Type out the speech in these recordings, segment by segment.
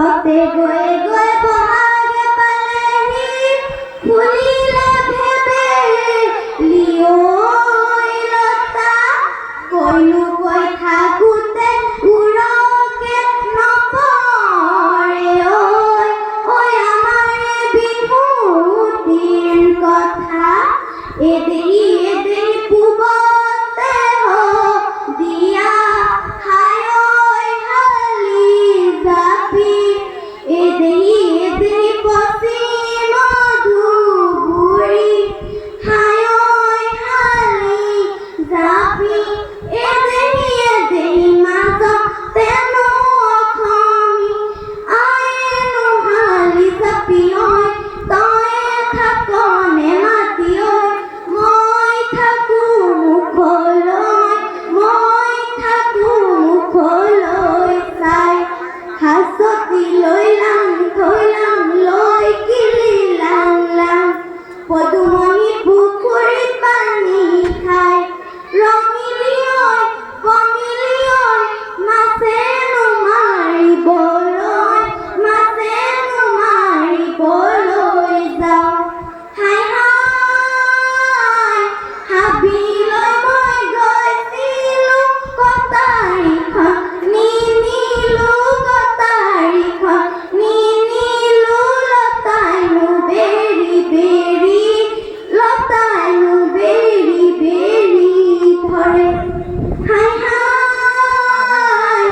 হাসতে গয়ে গয়ে বহাগে পালেহি ফুলিলে ভেবে লিও লতা কইনু কই থাকুতে উড়কে নপরে ওই আমারে বিভূতির কথা এদেই পুবতে দিয়া হায় হালি জাপি এদেই পশ্চিম ধুবুরি হায় হালি জাপি এদেই মাছ তেন অখমি আয়েনু হালি জাপি তয়ে থাকনে মাতি মই থাকু মুখলৈ চাই হাসতি লইলাম থইলাম লৈ কিলিলাম লাম পদুমণি পুখুৰীত পানী খাই ৰঙিলি কমিলি মাছেনো মাৰিবলৈ যাওঁ হাই হাই হাবিলৈ মই গৈছিলোঁ কটাৰীখন নিনিলোঁ লতাইনো বেৰি ধৰে হাই হাই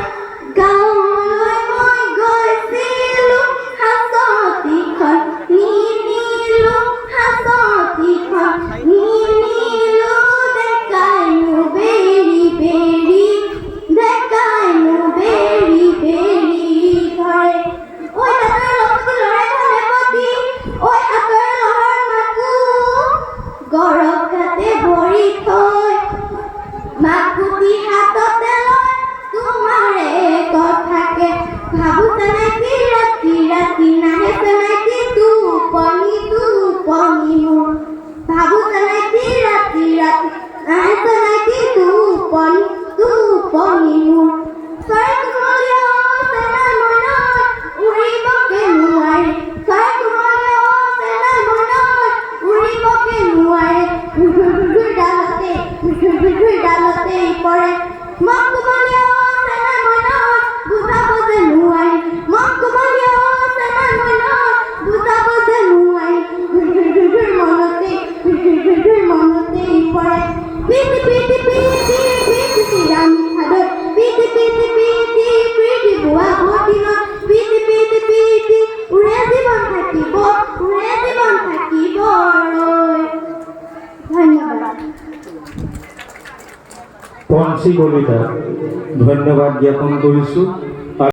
গাঁৱলৈ মই গৈছিলোঁ হাততিখন নিনিলোঁ দেখাইনো বেৰি ধৰে ঐ তাতৰ লগতে লৰাই ধৰে পতি ঐ হাতৰ লহৰ মাকো গৰক গাতে ভৰি থৈ মাকুতি হাততে লয় তোমাৰে কথাকে ভাবোতে নাকি ৰাতি নাহেতে নাকি টোপনি মোৰ ভাবোতে নাকি ৰাতি নাহেতে নাকি টোপনি মোৰ চৰাই কোমলীয়া চেনাই মনত উৰিবকে নোৱাৰে চৰাই কোমলীয়া চেনাই মনত উৰিবকে নোৱাৰে ডালতে পৰে মক কোমলীয়া চেনাই মনত বুজাব যে নোৱাৰে মক কোমলীয়া চেনাই মনত বুজাব যে নোৱাৰে মনতেই পৰে পিটি ৰামী সাধত পিটি বোৱা ভটিনত পিটি উৰে জীৱন থাকিব ধন্যবাদ পঞ্চী কবিতা ধন্যবাদ জ্ঞাপন কৰিছোঁ।